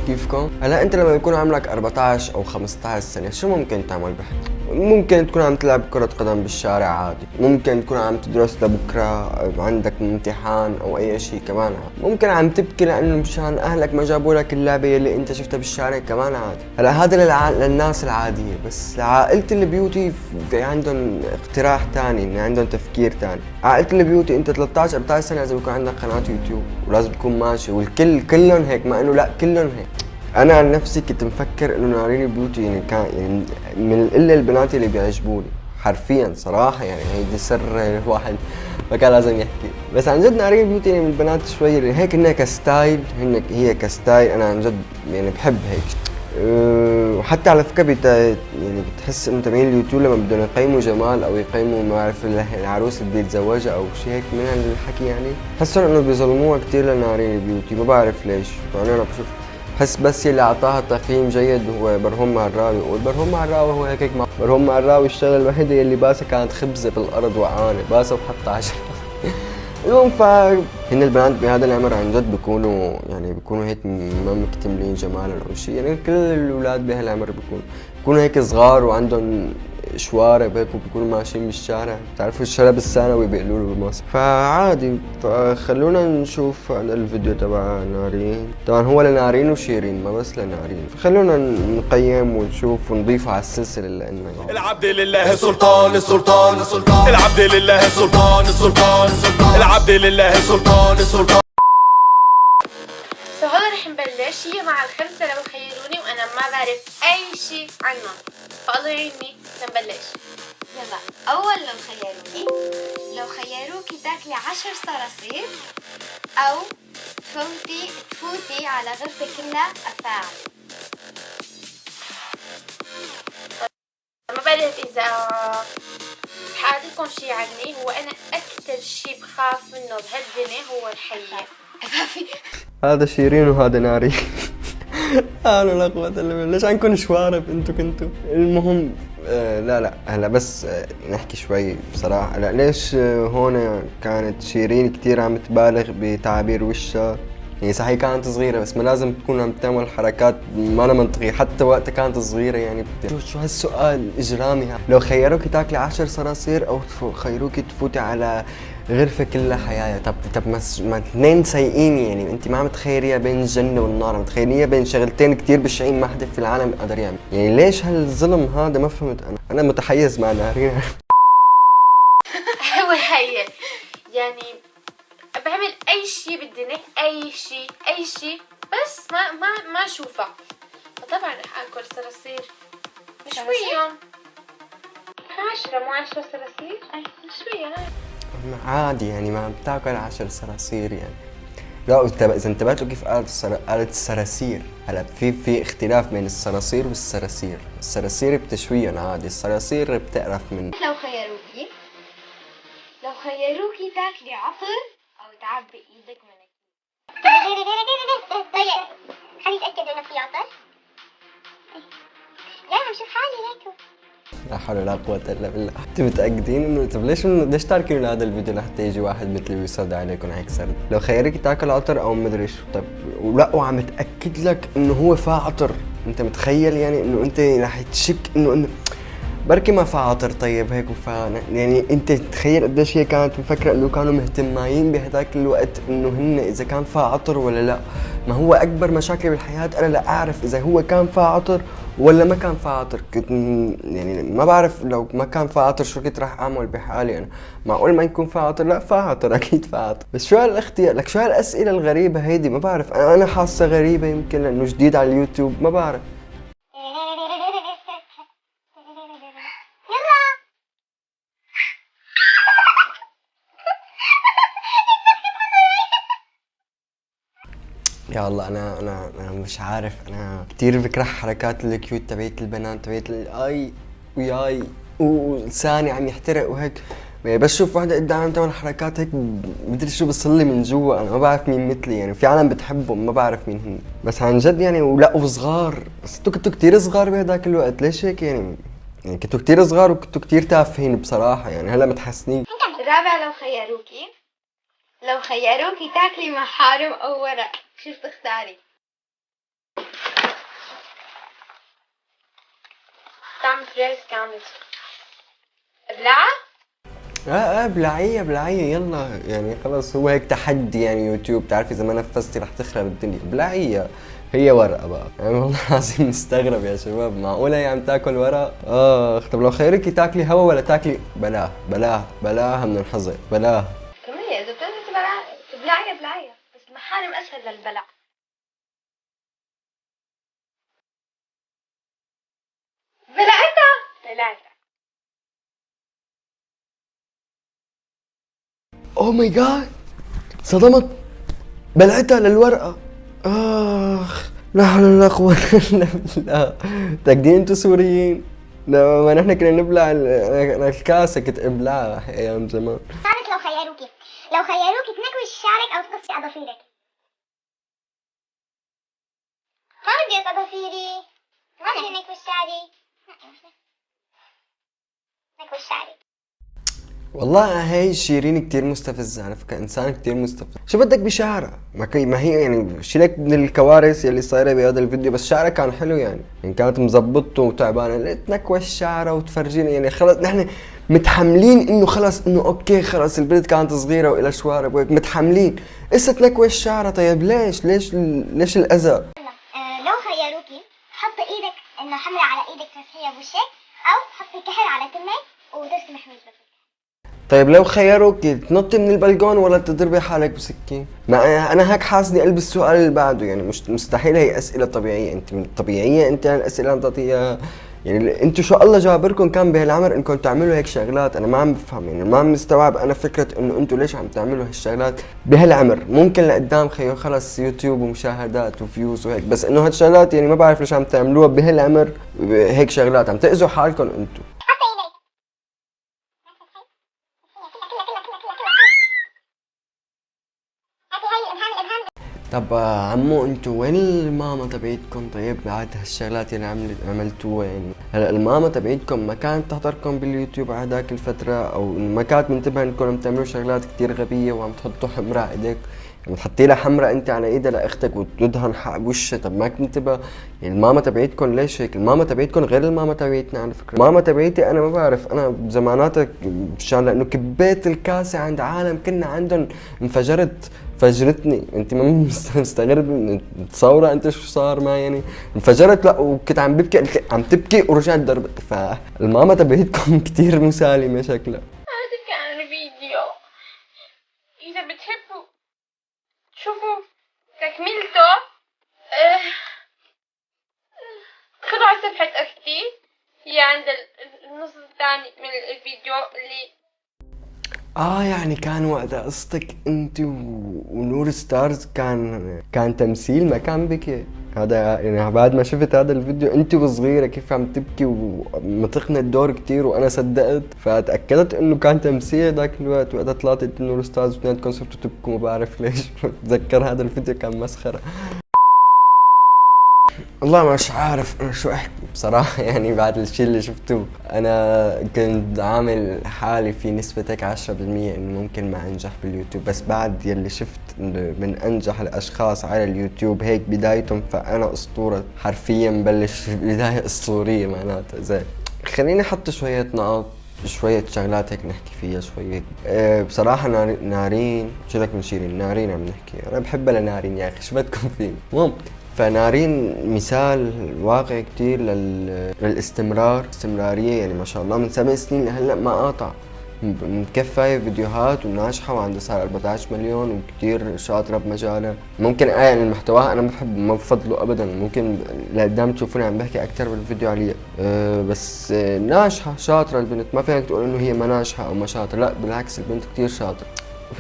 كيفكم؟ هلا انت لما يكون عمرك 14 او 15 سنة شو ممكن تعمل ممكن تكون عم تلعب كرة قدم بالشارع عادي، ممكن تكون عم تدرس لبكرة عندك امتحان او اي شيء كمان عادي، ممكن عم تبكي لانه مشان اهلك ما جابوا لك اللعبة اللي انت شفتها بالشارع كمان عادي. هلا هذا للناس العادية، بس لعائلة البيوتي في عندهم اقتراح ثاني، عندهم تفكير ثاني. عائلة البيوتي انت 13 14 سنة لازم يكون عندك قناة يوتيوب ولازم تكون ماشي، والكل كلهم هيك، ما انه لا كلهم هيك. انا عن نفسي كنت مفكر انه نارين بيوتي يعني كان يعني من الا البنات اللي بيعجبوني حرفيا صراحه، يعني هيدي سر الواحد ما كان لازم يحكي. بس عن جد نارين بيوتي يعني من البنات شوي اللي هيك هن كستايل، هي كستايل انا عن جد يعني بحب هيك. وحتى على فكره يعني بتحس انه تمارين اليوتيوب لما بدهم يقيموا جمال او يقيموا ما بعرف العروس اللي بده يتزوجها او شيء هيك من الحكي، يعني بحسهم انه بيظلموها كثير لنارين بيوتي، ما بعرف ليش. يعني انا بشوف بس اللي اعطاها تقييم جيد هو برهوم معراوي، والبرهوم معراوي هو هيك برهوم معراوي الشغله الوحيده اللي باسها كانت خبزه بالارض وقعانه باسها وحطها عشان المهم هن البنات بهذا العمر عن جد بيكونوا هيك ما مكتملين جمالا او شيء، يعني كل الاولاد بهالعمر بيكونوا هيك صغار وعندهم شوارب هيك وبيكونوا ماشيين بالشارع، بتعرفوا الشرب الثانوي بيقولوا له بمصر، فعادي. فخلونا نشوف هذا الفيديو تبع نارين، طبعا هو لنارين وشيرين ما بس لنارين، فخلونا نقيم ونشوف ونضيفه على السلسله لانه يعني العبد لله سلطان السلطان السلطان، العبد لله سلطان السلطان السلطان، العبد لله سلطان السلطان. هلا رح نبلش. هي مع الخمسة لو خيروني وأنا ما بعرف أي شيء عنهم، فالله يعيني لنبلش. يلا أول لو خيروكي تاكلي 10 صراصير أو تفوتي على غرفة كلها أفاعي. ما بعرف إذا حاعطيكم شيء عني، هو أنا أكثر شيء بخاف منه بهالدنيا هو الحية. هذا شيرين وهذا ناري. انا لا قوة الا بالله، ليش عنكم شوارب كنتوا؟ المهم لا هلا بس نحكي شوي بصراحة. لا ليش هون كانت شيرين كتير عم تبالغ بتعابير وشها، يعني صح هي كانت صغيرة بس ما لازم تكون عم تعمل حركات ما أنا منطقية حتى وقتها كانت صغيرة. يعني شو هالسؤال إجرامي هذا؟ لو خيروكي تاكلي 10 صراصير أو خيروكي تفوتي على غرفة كلها حياة، طب ما اثنين سيئين، يعني انت ما عم تخيريها بين الجنة والنار، عم تخيريها بين شغلتين كتير بشعين ما حدا في العالم قدر يعمل، يعني ليش هالظلم هذا؟ ما فهمت انا متحيز مع نارين. هو هي يعني بعمل اي شيء بالدنيا، اي شيء بس ما اشوفها، فطبعا رح اكل صراصير. مش بيهم 10 مو 10 صراصير، مش بيهم عادي يعني ما بتاكل 10 صراصير يعني. لا اذا انتبهتوا كيف قالت الصراصير. هلا في اختلاف بين الصراصير والصراصير، الصراصير بتشويهم عادي، الصراصير بتقرف من. لو خيروكي تاكلي عطر أو تعبي إيدك من خليني اتاكد انه في عطر. لا عم شوف حالي هيك. لا حول ولا قوة الا بالله. انتوا متأكدين انه طب ليش تاركين هذا الفيديو لحتى يجي واحد مثلي ويسرد عليكم هيك سرد؟ لو خيرك تاكل عطر او مدري شو، طيب ولا وعم تأكد لك انه هو فا عطر، انت متخيل يعني انه انت رح تشك انه بركي ما فا عطر، طيب هيك وفا يعني انت تخيل قديش هي كانت مفكرة انه كانوا مهتمين بهداك الوقت انه هن اذا كان فا عطر ولا لا. ما هو اكبر مشاكل بالحياة انا لا اعرف اذا هو كان فا عطر ولا ما كان فا عطر. كنت يعني ما بعرف لو ما كان فا عطر شو كنت راح اعمل بحالي انا. معقول ما يكون فا عطر؟ لا فا عطر اكيد فا عطر. بس شو هالاختيار لك، شو هالاسئلة الغريبة هيدي؟ ما بعرف انا حاسة غريبة يمكن لانه جديد على اليوتيوب ما بعرف. يا الله انا مش عارف، انا كثير بكره حركات الكيوت تبعت البنات، تبعت اي وياي ولساني عم يحترق وهيك، يعني بس شوف وحده قدام عم تعمل حركات هيك مدري شو بصلي من جوا. انا ما بعرف مين مثلي، يعني في عالم بتحبهم ما بعرف مين هن، بس عن جد يعني ولا وصغار، بس انتوا كنتوا كثير صغار بهداك الوقت، ليش هيك يعني كنتوا كثير صغار وكنتوا كثير تافهين بصراحه، يعني هلا متحسنين. الرابع لو خيروكي تاكلي محارم أو ورق، شو بتختاري؟ بعمل فريز كامل. ابلعها؟ ابلعيه يلا يعني خلاص، هو هيك تحدي يعني يوتيوب، تعرفي اذا ما نفذتي رح تخرب الدنيا. ابلعيه، هي ورقه بقى يعني. والله العظيم مستغرب يا شباب، معقوله هي عم تاكل ورق؟ طب لو خيرك تاكلي هوا ولا تاكلي بلاها من الحظر، بلاها. كمان اذا بتقدري تبلعيها بس المحارم اسهل للبلع. بلعتها. اوه ماي جاد، صدمت، بلعتها للورقة. لا حول ولا قوة الا بالله. تاكدين انتو سوريين؟ لما نحن كنا نبلع الكاسة كنت ابلعها ايام زمان. شعرك لو خيروكي تنكوش شعرك او تقصي اظافيرك. ما بدي اظافيري، ما بدي نكوش شعري. نكوش شعري. والله هاي شيرين كتير مستفزة على فكرة، انسان كتير مستفز. شو بدك بشعرها؟ ما هي يعني شيلك من الكوارث يلي صايرة بهذا الفيديو، بس شعرها كان حلو يعني كانت مزبطته وتعبانة. ليه تنكوش شعرها وتفرجينا يعني؟ خلص نحن متحملين انه خلص انه اوكي خلص البنت كانت صغيرة والى شوارب وهيك متحملين، اسا تنكوش شعرها. طيب ليش الاذى؟ لو خيروكي حطي ايدك انه حمرة على ايدك تمسحيها بوشك، او حطي كحل على تمك وترسمي محمود بس. طيب لو خيروك تنطي من البلكون ولا تضربي حالك بسكين؟ ما انا هيك حاسني قلب السؤال اللي بعده يعني. مش مستحيل هي اسئله طبيعيه. انت طبيعيه انت يعني الاسئله اللي تعطيها يعني؟ انتوا شو الله جابركم كان بهالعمر انكم تعملوا هيك شغلات؟ انا ما عم بفهم يعني، ما عم مستوعب انا فكره انه انتوا ليش عم تعملوا هالشغلات بهالعمر. ممكن لقدام خيو خلص يوتيوب ومشاهدات وفيوز وهيك، بس انه هالشغلات يعني ما بعرف ليش عم تعملوها بهالعمر. هيك شغلات عم تاذوا حالكم انتوا. طب عمو انتوا وين الماما تبعيتكم؟ طيب بعد هالشغلات اللي عملتوها يعني، هلا الماما تبعيتكم ما كانت تحضركم باليوتيوب على هداك الفترة؟ او ما كانت منتبهة انكم عم تعملوا شغلات كتير غبية وعم تحطوا حمرة على ايديك؟ يعني تحطي لها حمرة انت على ايدها لاختك وتدهن حق بوشها. طب ما كنت منتبهة يعني؟ الماما تبعيتكم ليش هيك؟ الماما تبعيتكم غير الماما تبعيتنا على فكرة. الماما تبعيتي انا ما بعرف، انا بزماناتك مشان لانه كبيت الكاسة عند عالم كنا عندهم فجرتني. انت ما مستغرب تصورة انت شو صار معي يعني؟ انفجرت لا وكنت عم ببكي، عم تبكي ورجعت ضربت. فالماما تبعيتكم كتير مسالمة شكلها. هذا كان فيديو، اذا بتحبوا تشوفوا تكملته خذوا على صفحة اختي، هي عند النص الثاني من الفيديو اللي يعني كان وقتها قصتك انت ونور ستارز كان تمثيل ما كان بكي. هذا يعني بعد ما شفت هذا الفيديو انت وصغيره كيف عم تبكي ومتقنه الدور كتير، وانا صدقت فتاكدت انه كان تمثيل ذاك الوقت. وقتها طلعت نور ستارز واثنيناتكم صرتوا تبكوا ما بعرف ليش. بتذكر هذا الفيديو كان مسخره. والله مش عارف انا شو احكي بصراحة يعني. بعد الشيء اللي شفته انا كنت عامل حالي في نسبة هيك 10% انه ممكن ما انجح باليوتيوب، بس بعد يلي شفت من انجح الاشخاص على اليوتيوب هيك بدايتهم، فانا اسطورة حرفيا. بلش بداية اسطورية معناتها. زي خليني احط شوية نقاط، شوية شغلات هيك نحكي فيها شوية. بصراحة نارين شو لك من شيرين؟ نارين عم نحكي، انا بحبها لنارين يا اخي، شو بدكم فيه؟ المهم فنارين مثال واقعي كتير استمرارية يعني. ما شاء الله من 7 سنين لهلا ما قاطع، مكفاية فيديوهات وناجحة وعندها صار 14 مليون وكتير شاطرة بمجالها. ممكن يعني المحتوى انا ما بفضله ابدا، ممكن لقدام تشوفوني عم بحكي اكتر بالفيديو عليها. بس ناجحة شاطرة البنت، ما فيك تقول انه هي ما ناجحة او ما شاطرة، لا بالعكس البنت كتير شاطرة.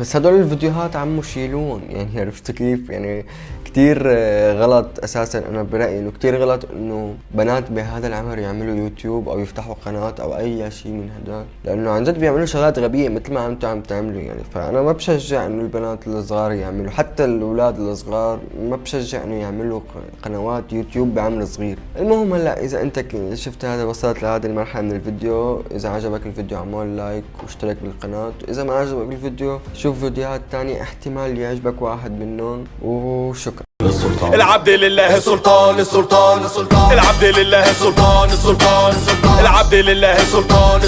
بس هدول الفيديوهات عمو شيلون يعني. عرفتوا كيف يعني؟ كتير غلط اساسا. انا برايي انه كتير غلط انه بنات بهذا العمر يعملوا يوتيوب او يفتحوا قناه او اي شيء من هدول، لانه عن جد بيعملوا شغلات غبيه مثل ما انتم عم تعملوا يعني. فانا ما بشجع انه البنات الصغار يعملوا، حتى الاولاد الصغار ما بشجع انه يعملوا قنوات يوتيوب بعمر صغير. المهم هلا اذا انت شفت هذا وصلت لهذه المرحله من الفيديو، اذا عجبك الفيديو اعمل لايك واشترك بالقناه، واذا ما عجبك الفيديو شوف فيديوهات تانية احتمال يعجبك واحد منهم، وشكرا. العبد لله سلطان السلطان العبد لله سلطان العبد لله سلطان